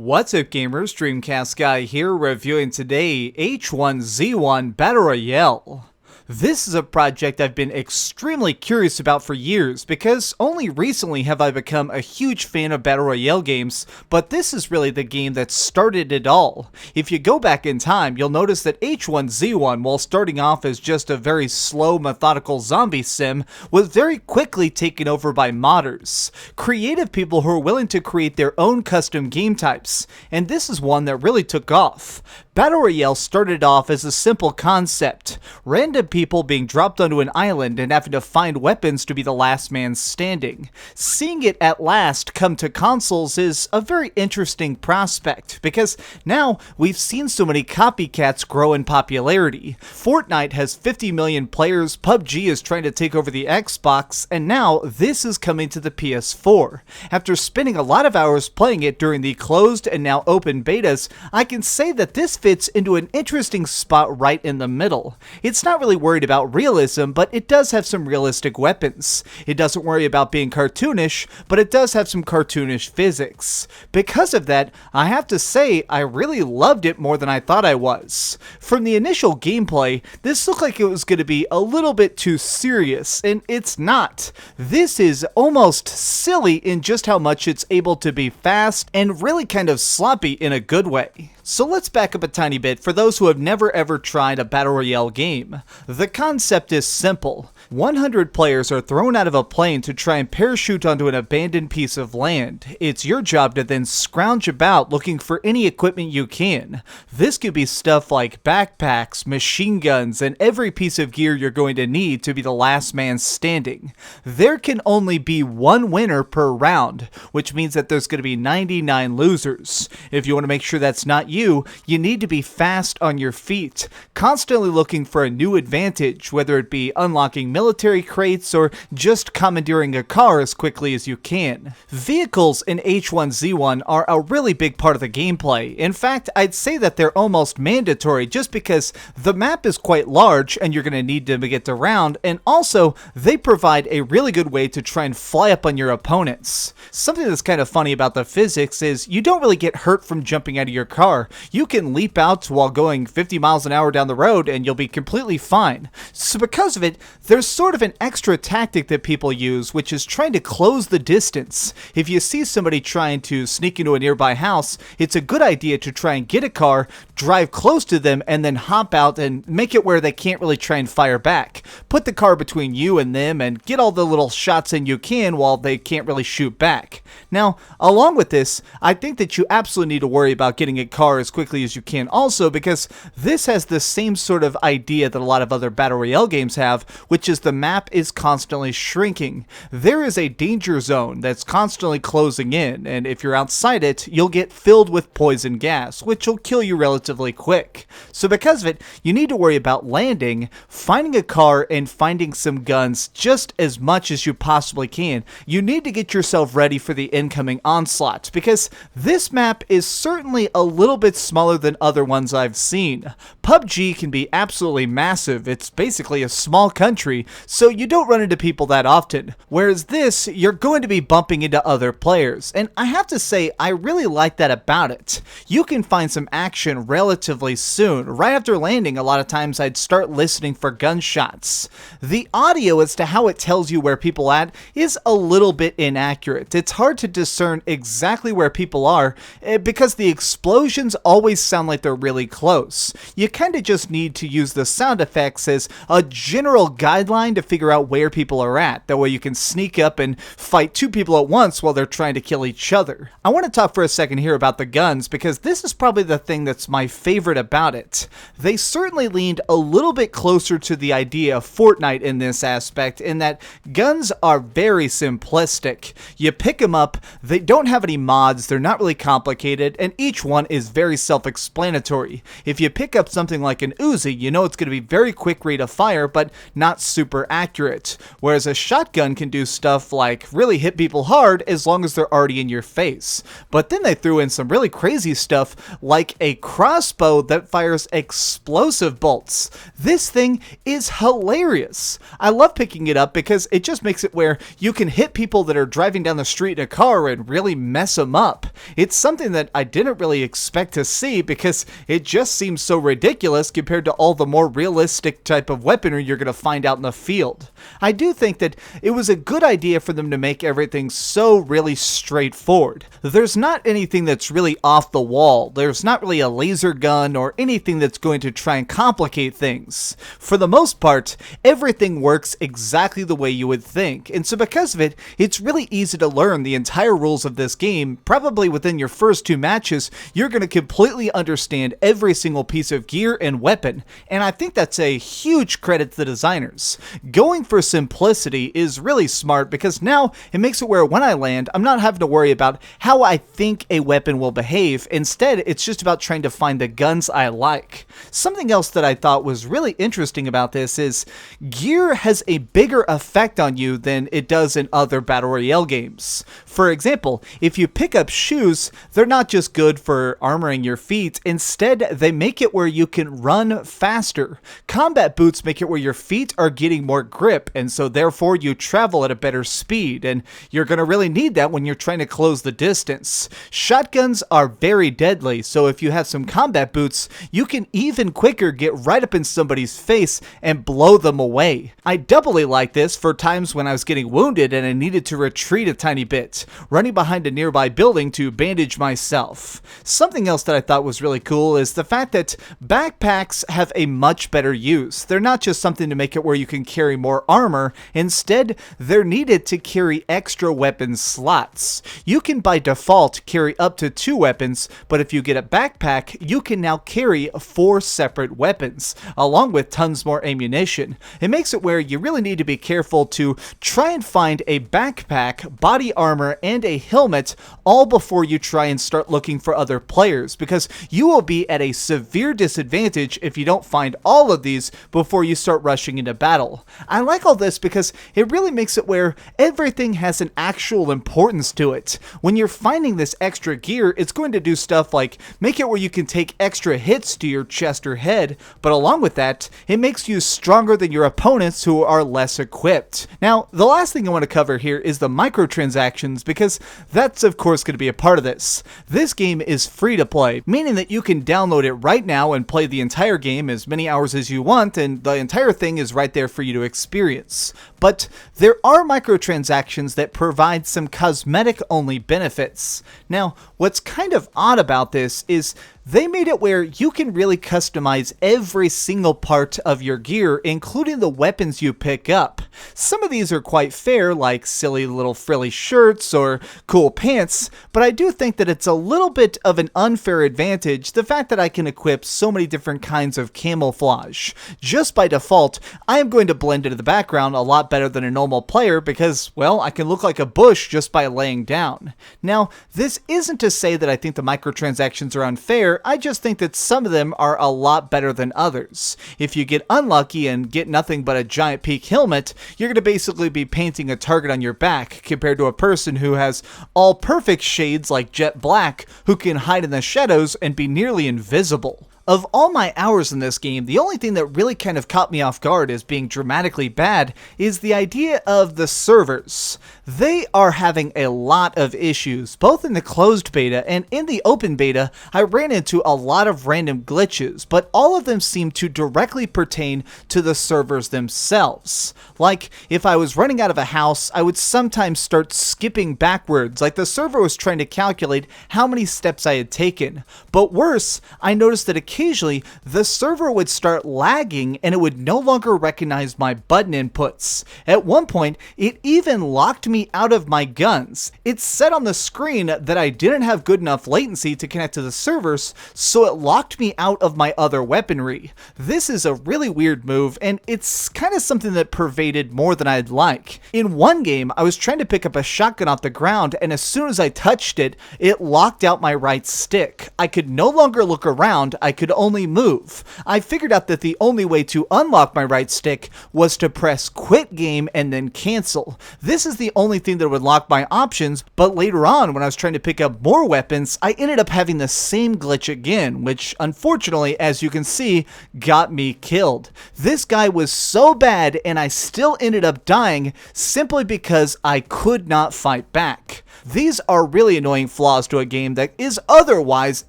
What's up gamers, DreamcastGuy here, reviewing today H1Z1 Battle Royale. This is a project I've been extremely curious about for years because only recently have I become a huge fan of Battle Royale games, but this is really the game that started it all. If you go back in time, you'll notice that H1Z1, while starting off as just a very slow, methodical zombie sim, was very quickly taken over by modders, creative people who are willing to create their own custom game types, and this is one that really took off. Battle Royale started off as a simple concept, random people being dropped onto an island and having to find weapons to be the last man standing. Seeing it at last come to consoles is a very interesting prospect, because now we've seen so many copycats grow in popularity. Fortnite has 50 million players, PUBG is trying to take over the Xbox, and now this is coming to the PS4. After spending a lot of hours playing it during the closed and now open betas, I can say that this fits into an interesting spot right in the middle. It's not really worried about realism, but it does have some realistic weapons. It doesn't worry about being cartoonish, but it does have some cartoonish physics. Because of that, I have to say I really loved it more than I thought I was. From the initial gameplay, this looked like it was going to be a little bit too serious, and it's not. This is almost silly in just how much it's able to be fast and really kind of sloppy in a good way. So let's back up a tiny bit for those who have never ever tried a Battle Royale game. The concept is simple. 100 players are thrown out of a plane to try and parachute onto an abandoned piece of land. It's your job to then scrounge about looking for any equipment you can. This could be stuff like backpacks, machine guns, and every piece of gear you're going to need to be the last man standing. There can only be one winner per round, which means that there's going to be 99 losers. If you want to make sure that's not you need to be fast on your feet, constantly looking for a new advantage, whether it be unlocking military crates or just commandeering a car as quickly as you can. Vehicles in H1Z1 are a really big part of the gameplay. In fact, I'd say that they're almost mandatory just because the map is quite large and you're going to need to get around, and also they provide a really good way to try and fly up on your opponents. Something that's kind of funny about the physics is you don't really get hurt from jumping out of your car. You can leap out while going 50 miles an hour down the road and you'll be completely fine. So because of it, there's sort of an extra tactic that people use, which is trying to close the distance. If you see somebody trying to sneak into a nearby house, it's a good idea to try and get a car, drive close to them, and then hop out and make it where they can't really try and fire back. Put the car between you and them and get all the little shots in you can while they can't really shoot back. Now, along with this, I think that you absolutely need to worry about getting a car as quickly as you can also, because this has the same sort of idea that a lot of other Battle Royale games have, which is the map is constantly shrinking. There is a danger zone that's constantly closing in, and if you're outside it, you'll get filled with poison gas, which will kill you relatively quick. So because of it, you need to worry about landing, finding a car, and finding some guns just as much as you possibly can. You need to get yourself ready for the incoming onslaught, because this map is certainly a little bit smaller than other ones I've seen. PUBG can be absolutely massive. It's basically a small country, so you don't run into people that often. Whereas this, you're going to be bumping into other players, and I have to say, I really like that about it. You can find some action relatively soon. Right after landing, a lot of times I'd start listening for gunshots. The audio as to how it tells you where people at is a little bit inaccurate. It's hard to discern exactly where people are because the explosions always sound like they're really close. You kind of just need to use the sound effects as a general guideline to figure out where people are at. That way you can sneak up and fight two people at once while they're trying to kill each other. I want to talk for a second here about the guns, because this is probably the thing that's my favorite about it. They certainly leaned a little bit closer to the idea of Fortnite in this aspect, in that guns are very simplistic. You pick them up, they don't have any mods, they're not really complicated, and each one is very self-explanatory. self-explanatory. If you pick up something like an Uzi, you know it's going to be very quick rate of fire, but not super accurate. Whereas a shotgun can do stuff like really hit people hard as long as they're already in your face. But then they threw in some really crazy stuff like a crossbow that fires explosive bolts. This thing is hilarious. I love picking it up because it just makes it where you can hit people that are driving down the street in a car and really mess them up. It's something that I didn't really expect to see because it just seems so ridiculous compared to all the more realistic type of weaponry you're going to find out in the field. I do think that it was a good idea for them to make everything so really straightforward. There's not anything that's really off the wall. There's not really a laser gun or anything that's going to try and complicate things. For the most part, everything works exactly the way you would think, and so because of it, it's really easy to learn the entire rules of this game. Probably within your first 2 matches, you're going to completely understand every single piece of gear and weapon, and I think that's a huge credit to the designers. Going for simplicity is really smart because now it makes it where when I land, I'm not having to worry about how I think a weapon will behave. Instead, it's just about trying to find the guns I like. Something else that I thought was really interesting about this is gear has a bigger effect on you than it does in other Battle Royale games. For example, if you pick up shoes, they're not just good for armoring your feet. Instead, they make it where you can run faster. Combat boots make it where your feet are getting more grip, and so therefore you travel at a better speed, and you're going to really need that when you're trying to close the distance. Shotguns are very deadly, so if you have some combat boots, you can even quicker get right up in somebody's face and blow them away. I doubly like this for times when I was getting wounded and I needed to retreat a tiny bit, running behind a nearby building to bandage myself. Something else that I thought was really cool is the fact that backpacks have a much better use. They're not just something to make it where you can carry more armor. Instead, they're needed to carry extra weapon slots. You can by default carry up to 2 weapons, but if you get a backpack, you can now carry 4 separate weapons, along with tons more ammunition. It makes it where you really need to be careful to try and find a backpack, body armor, and a helmet all before you try and start looking for other players, because you will be at a severe disadvantage if you don't find all of these before you start rushing into battle. I like all this because it really makes it where everything has an actual importance to it. When you're finding this extra gear, it's going to do stuff like make it where you can take extra hits to your chest or head, but along with that, it makes you stronger than your opponents who are less equipped. Now, the last thing I want to cover here is the microtransactions, because that's of course going to be a part of this. This game is free to play, meaning that you can download it right now and play the entire game as many hours as you want, and the entire thing is right there for you to experience. But there are microtransactions that provide some cosmetic-only benefits. Now, what's kind of odd about this is they made it where you can really customize every single part of your gear, including the weapons you pick up. Some of these are quite fair, like silly little frilly shirts or cool pants, but I do think that it's a little bit of an unfair advantage, the fact that I can equip so many different kinds of camouflage. Just by default, I am going to blend into the background a lot better than a normal player because, well, I can look like a bush just by laying down. Now, this isn't to say that I think the microtransactions are unfair. I just think that some of them are a lot better than others. If you get unlucky and get nothing but a giant peak helmet, you're going to basically be painting a target on your back compared to a person who has all perfect shades like jet black who can hide in the shadows and be nearly invisible. Of all my hours in this game, the only thing that really kind of caught me off guard as being dramatically bad is the idea of the servers. They are having a lot of issues, both in the closed beta and in the open beta. I ran into a lot of random glitches, but all of them seem to directly pertain to the servers themselves. Like, if I was running out of a house, I would sometimes start skipping backwards, like the server was trying to calculate how many steps I had taken. But worse, I noticed that it occasionally the server would start lagging and it would no longer recognize my button inputs. At one point, it even locked me out of my guns. It said on the screen that I didn't have good enough latency to connect to the servers, so it locked me out of my other weaponry. This is a really weird move, and it's kind of something that pervaded more than I'd like. In one game, I was trying to pick up a shotgun off the ground, and as soon as I touched it, it locked out my right stick. I could no longer look around, I could only move. I figured out that the only way to unlock my right stick was to press quit game and then cancel. This is the only thing that would lock my options, but later on when I was trying to pick up more weapons, I ended up having the same glitch again, which unfortunately, as you can see, got me killed. This guy was so bad and I still ended up dying simply because I could not fight back. These are really annoying flaws to a game that is otherwise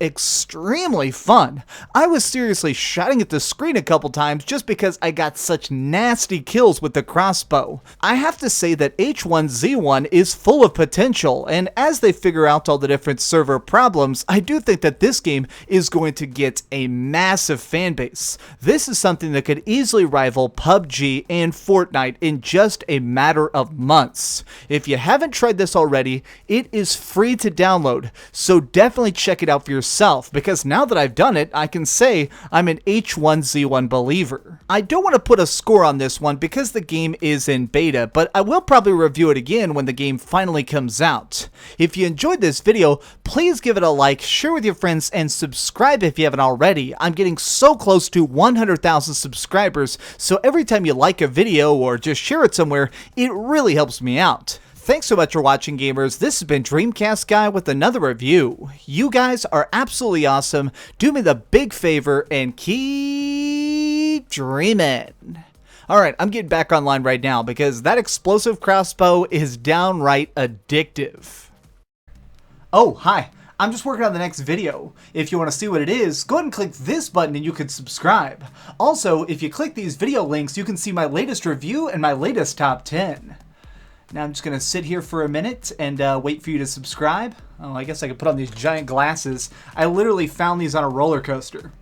extremely fun. I was seriously shouting at the screen a couple times just because I got such nasty kills with the crossbow. I have to say that H1Z1 is full of potential, and as they figure out all the different server problems, I do think that this game is going to get a massive fan base. This is something that could easily rival PUBG and Fortnite in just a matter of months. If you haven't tried this already, it is free to download, so definitely check it out for yourself, because now that I've done it, I can say I'm an H1Z1 believer. I don't want to put a score on this one because the game is in beta, but I will probably review it again when the game finally comes out. If you enjoyed this video, please give it a like, share with your friends, and subscribe if you haven't already. I'm getting so close to 100,000 subscribers, so every time you like a video or just share it somewhere, it really helps me out. Thanks so much for watching, gamers. This has been DreamcastGuy with another review. You guys are absolutely awesome. Do me the big favor and keep dreaming. Alright, I'm getting back online right now because that explosive crossbow is downright addictive. Oh, hi. I'm just working on the next video. If you want to see what it is, go ahead and click this button and you can subscribe. Also, if you click these video links, you can see my latest review and my latest top 10. Now I'm just going to sit here for a minute and wait for you to subscribe. Oh, I guess I could put on these giant glasses. I literally found these on a roller coaster.